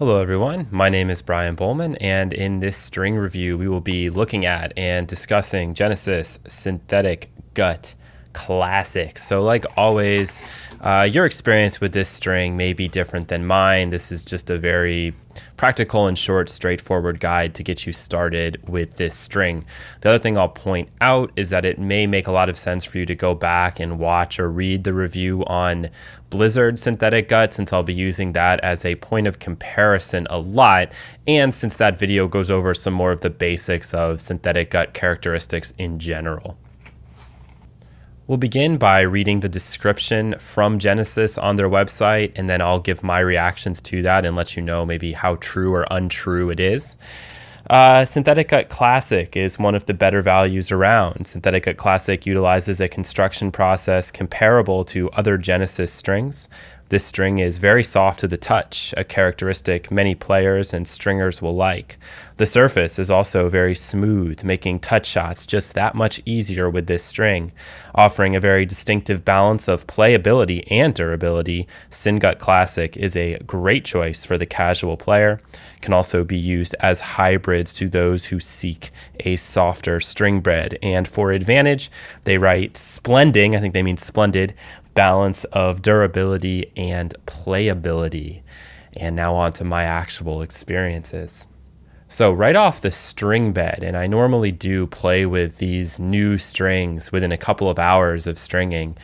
Hello everyone, my name is Brian Bollman, and in this string review we will be looking at and discussing Genesis Synthetic Gut Classic. So like always, your experience with this string may be different than mine. This is just a very practical and short, straightforward guide to get you started with this string. The other thing I'll point out is that it may make a lot of sense for you to go back and watch or read the review on Blizzard Synthetic Gut, since I'll be using that as a point of comparison a lot, and since that video goes over some more of the basics of synthetic gut characteristics in general. We'll begin by reading the description from Genesis on their website, and then I'll give my reactions to that and let you know maybe how true or untrue it is. Synthetic Gut Classic is one of the better values around. Synthetic Gut Classic utilizes a construction process comparable to other Genesis strings. This string is very soft to the touch, a characteristic many players and stringers will like. The surface is also very smooth, making touch shots just that much easier with this string. Offering a very distinctive balance of playability and durability, SynGut Classic is a great choice for the casual player. Can also be used as hybrids to those who seek a softer string bed. And for advantage, they write splending, I think they mean splendid, balance of durability and playability. And now on to my actual experiences. So right off the string bed, and I normally do play with these new strings within a couple of hours of stringing,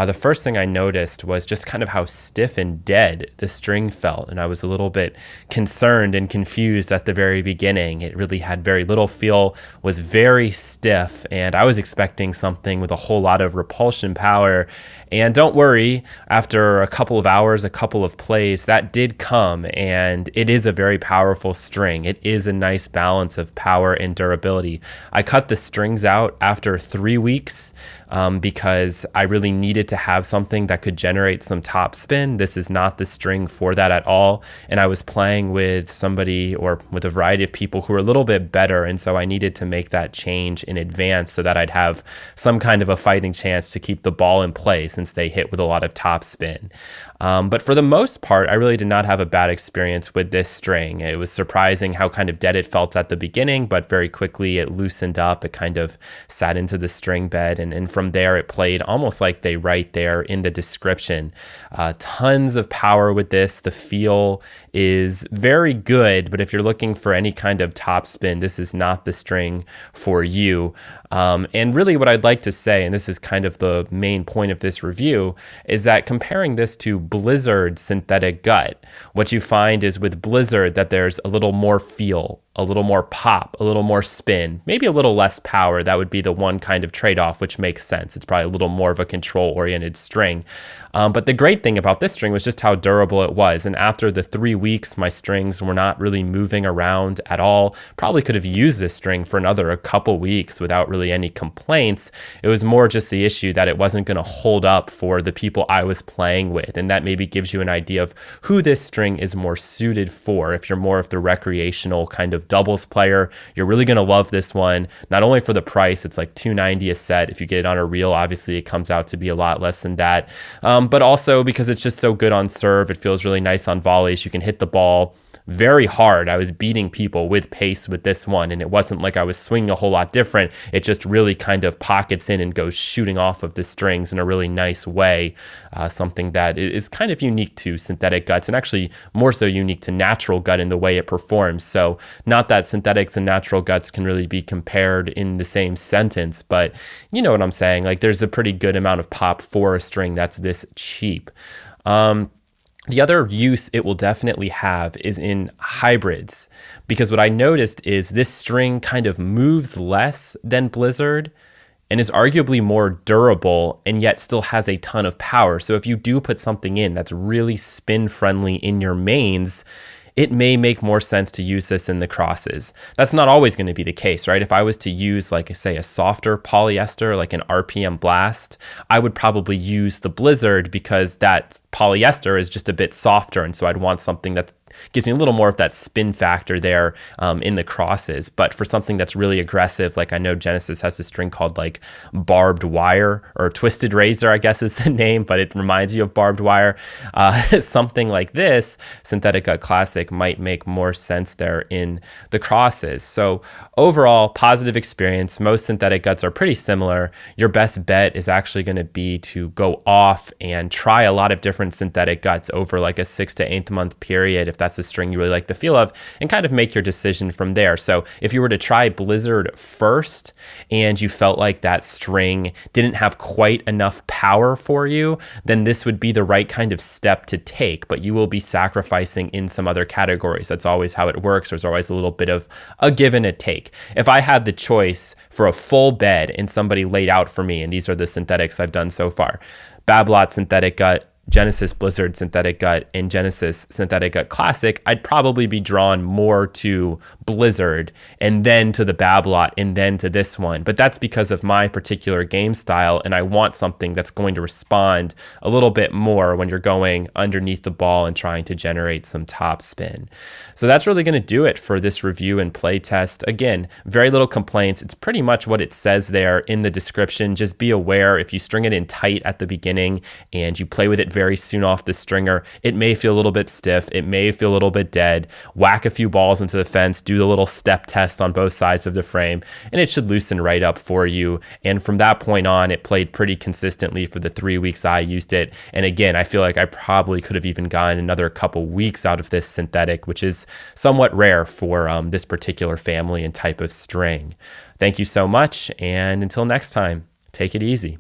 the first thing I noticed was just kind of how stiff and dead the string felt, and I was a little bit concerned and confused at the very beginning. It really had very little feel, was very stiff, and I was expecting something with a whole lot of repulsion power. And don't worry, after a couple of hours, a couple of plays, that did come, and it is a very powerful string. It is a nice balance of power and durability. I cut the strings out after 3 weeks because I really needed to have something that could generate some topspin. This is not the string for that at all. And I was playing with somebody or with a variety of people who were a little bit better. And so I needed to make that change in advance so that I'd have some kind of a fighting chance to keep the ball in play since they hit with a lot of topspin. But for the most part, I really did not have a bad experience with this string. It was surprising how kind of dead it felt at the beginning, but very quickly it loosened up. It kind of sat into the string bed, and from there it played almost like they write there in the description. Tons of power with this. The feel is very good, but if you're looking for any kind of topspin, this is not the string for you. And really what I'd like to say, and this is kind of the main point of this review, is that comparing this to Blizzard Synthetic Gut, what you find is with Blizzard that there's a little more feel, a little more pop, a little more spin, maybe a little less power. That would be the one kind of trade-off, which makes sense. It's probably a little more of a control-oriented string. But the great thing about this string was just how durable it was. And after the 3 weeks, my strings were not really moving around at all. Probably could have used this string for another a couple weeks without really any complaints. It was more just the issue that it wasn't going to hold up for the people I was playing with. And that maybe gives you an idea of who this string is more suited for. If you're more of the recreational kind of doubles player, you're really going to love this one. Not only for the price, it's like $2.90 a set. If you get it on a reel, obviously it comes out to be a lot less than that. But also because it's just so good on serve, it feels really nice on volleys. You can hit the ball very hard. I was beating people with pace with this one, and it wasn't like I was swinging a whole lot different. It just really kind of pockets in and goes shooting off of the strings in a really nice way. Something that is kind of unique to synthetic guts, and actually more so unique to natural gut in the way it performs. So not that synthetics and natural guts can really be compared in the same sentence, but you know what I'm saying. Like there's a pretty good amount of pop for a string that's this cheap. The other use it will definitely have is in hybrids, because what I noticed is this string kind of moves less than Blizzard and is arguably more durable and yet still has a ton of power. So if you do put something in that's really spin friendly in your mains, it may make more sense to use this in the crosses. That's not always going to be the case, right? If I was to use, like, say, a softer polyester, like an RPM Blast, I would probably use the Blizzard because that polyester is just a bit softer, and so I'd want something that's gives me a little more of that spin factor there in the crosses. But for something that's really aggressive, like I know Genesis has a string called like barbed wire, or twisted razor, I guess is the name, but it reminds you of barbed wire. Something like this, Synthetic Gut Classic, might make more sense there in the crosses. So overall, positive experience. Most synthetic guts are pretty similar. Your best bet is actually going to be to go off and try a lot of different synthetic guts over like a 6 to 8 month period, if that's a string you really like the feel of, and kind of make your decision from there. So if you were to try Blizzard first and you felt like that string didn't have quite enough power for you, then this would be the right kind of step to take, but you will be sacrificing in some other categories. That's always how it works. There's always a little bit of a give and a take. If I had the choice for a full bed and somebody laid out for me, and these are the synthetics I've done so far: Babolat Synthetic Gut, Genesis Blizzard Synthetic Gut, and Genesis Synthetic Gut Classic, I'd probably be drawn more to Blizzard and then to the Babolat and then to this one. But that's because of my particular game style, and I want something that's going to respond a little bit more when you're going underneath the ball and trying to generate some top spin. So that's really going to do it for this review and play test. Again, very little complaints. It's pretty much what it says there in the description. Just be aware, if you string it in tight at the beginning and you play with it very soon off the stringer, it may feel a little bit stiff. It may feel a little bit dead. Whack a few balls into the fence, do the little step test on both sides of the frame, and it should loosen right up for you. And from that point on, it played pretty consistently for the 3 weeks I used it. And again, I feel like I probably could have even gotten another couple weeks out of this synthetic, which is somewhat rare for this particular family and type of string. Thank you so much, and until next time, take it easy.